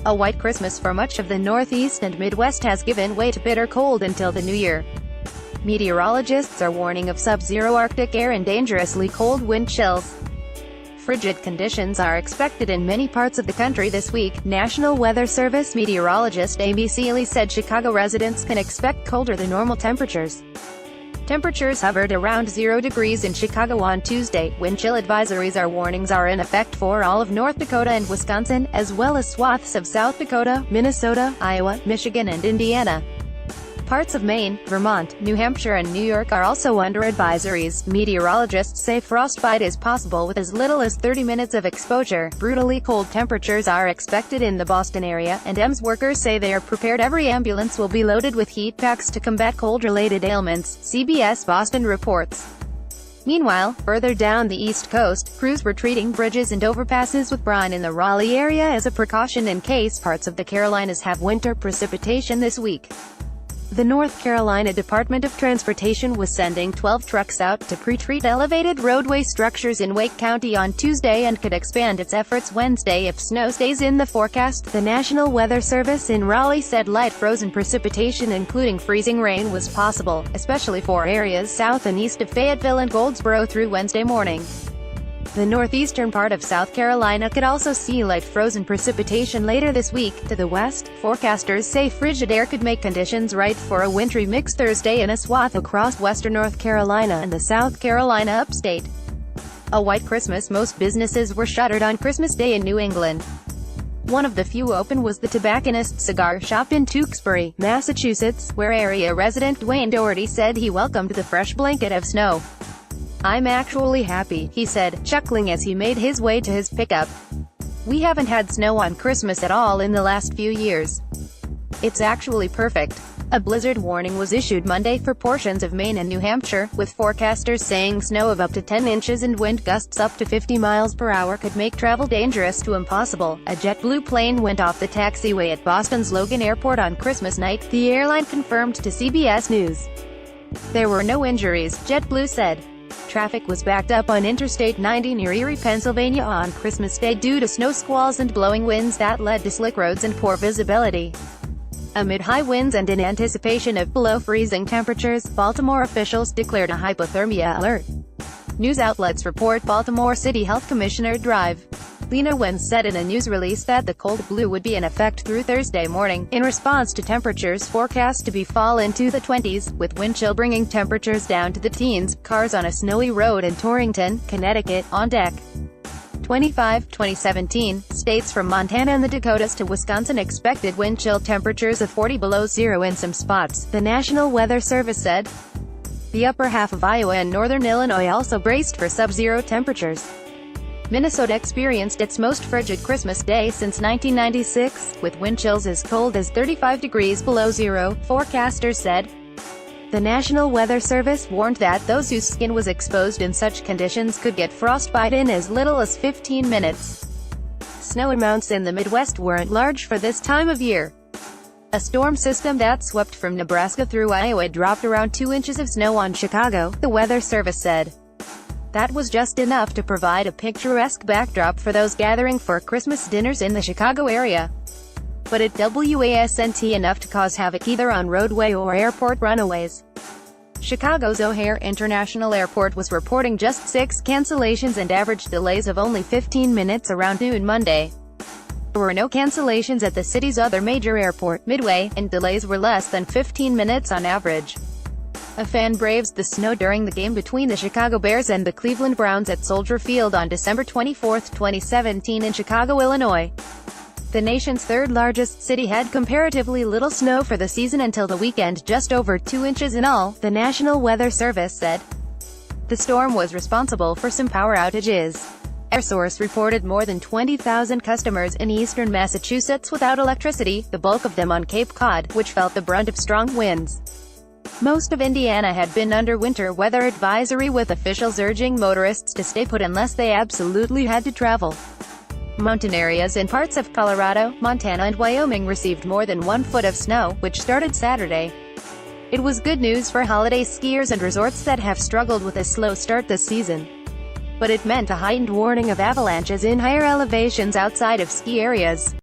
A white Christmas for much of the Northeast and Midwest has given way to bitter cold until the new year. Meteorologists are warning of sub-zero Arctic air and dangerously cold wind chills. Frigid conditions are expected in many parts of the country this week. National Weather Service meteorologist Amy Seeley said Chicago residents can expect colder than normal temperatures. Temperatures hovered around 0 degrees in Chicago on Tuesday. Wind chill advisories or warnings are in effect for all of North Dakota and Wisconsin, as well as swaths of South Dakota, Minnesota, Iowa, Michigan and Indiana. Parts of Maine, Vermont, New Hampshire and New York are also under advisories. Meteorologists say frostbite is possible with as little as 30 minutes of exposure. Brutally cold temperatures are expected in the Boston area, and EMS workers say they are prepared. Every ambulance will be loaded with heat packs to combat cold-related ailments, CBS Boston reports. Meanwhile, further down the East Coast, crews were treating bridges and overpasses with brine in the Raleigh area as a precaution in case parts of the Carolinas have winter precipitation this week. The North Carolina Department of Transportation was sending 12 trucks out to pre-treat elevated roadway structures in Wake County on Tuesday and could expand its efforts Wednesday if snow stays in the forecast. The National Weather Service in Raleigh said light frozen precipitation including freezing rain was possible, especially for areas south and east of Fayetteville and Goldsboro through Wednesday morning. The northeastern part of South Carolina could also see light frozen precipitation later this week. To the west, forecasters say frigid air could make conditions right for a wintry mix Thursday in a swath across western North Carolina and the South Carolina upstate. A white Christmas. Most businesses were shuttered on Christmas Day in New England. One of the few open was the Tobacconist Cigar Shop in Tewksbury, Massachusetts, where area resident Dwayne Doherty said he welcomed the fresh blanket of snow. "I'm actually happy," he said, chuckling as he made his way to his pickup. "We haven't had snow on Christmas at all in the last few years. It's actually perfect." A blizzard warning was issued Monday for portions of Maine and New Hampshire, with forecasters saying snow of up to 10 inches and wind gusts up to 50 miles per hour could make travel dangerous to impossible. A JetBlue plane went off the taxiway at Boston's Logan Airport on Christmas night, the airline confirmed to CBS News. There were no injuries, JetBlue said. Traffic was backed up on Interstate 90 near Erie, Pennsylvania on Christmas Day due to snow squalls and blowing winds that led to slick roads and poor visibility. Amid high winds and in anticipation of below-freezing temperatures, Baltimore officials declared a hypothermia alert. News outlets report Baltimore City Health Commissioner Drive Lena Wen said in a news release that the cold blue would be in effect through Thursday morning, in response to temperatures forecast to fall into the 20s, with wind chill bringing temperatures down to the teens. Cars on a snowy road in Torrington, Connecticut, on deck. 2017, states from Montana and the Dakotas to Wisconsin expected wind chill temperatures of 40 below zero in some spots, the National Weather Service said. The upper half of Iowa and northern Illinois also braced for sub-zero temperatures. Minnesota experienced its most frigid Christmas Day since 1996, with wind chills as cold as 35 degrees below zero, forecasters said. The National Weather Service warned that those whose skin was exposed in such conditions could get frostbite in as little as 15 minutes. Snow amounts in the Midwest weren't large for this time of year. A storm system that swept from Nebraska through Iowa dropped around 2 inches of snow on Chicago, the Weather Service said. That was just enough to provide a picturesque backdrop for those gathering for Christmas dinners in the Chicago area. But it wasn't enough to cause havoc either on roadway or airport runaways. Chicago's O'Hare International Airport was reporting just 6 cancellations and average delays of only 15 minutes around noon Monday. There were no cancellations at the city's other major airport, Midway, and delays were less than 15 minutes on average. A fan braves the snow during the game between the Chicago Bears and the Cleveland Browns at Soldier Field on December 24, 2017 in Chicago, Illinois. The nation's third-largest city had comparatively little snow for the season until the weekend, just over 2 inches in all, the National Weather Service said. The storm was responsible for some power outages. AirSource reported more than 20,000 customers in eastern Massachusetts without electricity, the bulk of them on Cape Cod, which felt the brunt of strong winds. Most of Indiana had been under winter weather advisory, with officials urging motorists to stay put unless they absolutely had to travel. Mountain areas in parts of Colorado, Montana and Wyoming received more than 1 foot of snow, which started Saturday. It was good news for holiday skiers and resorts that have struggled with a slow start this season. But it meant a heightened warning of avalanches in higher elevations outside of ski areas.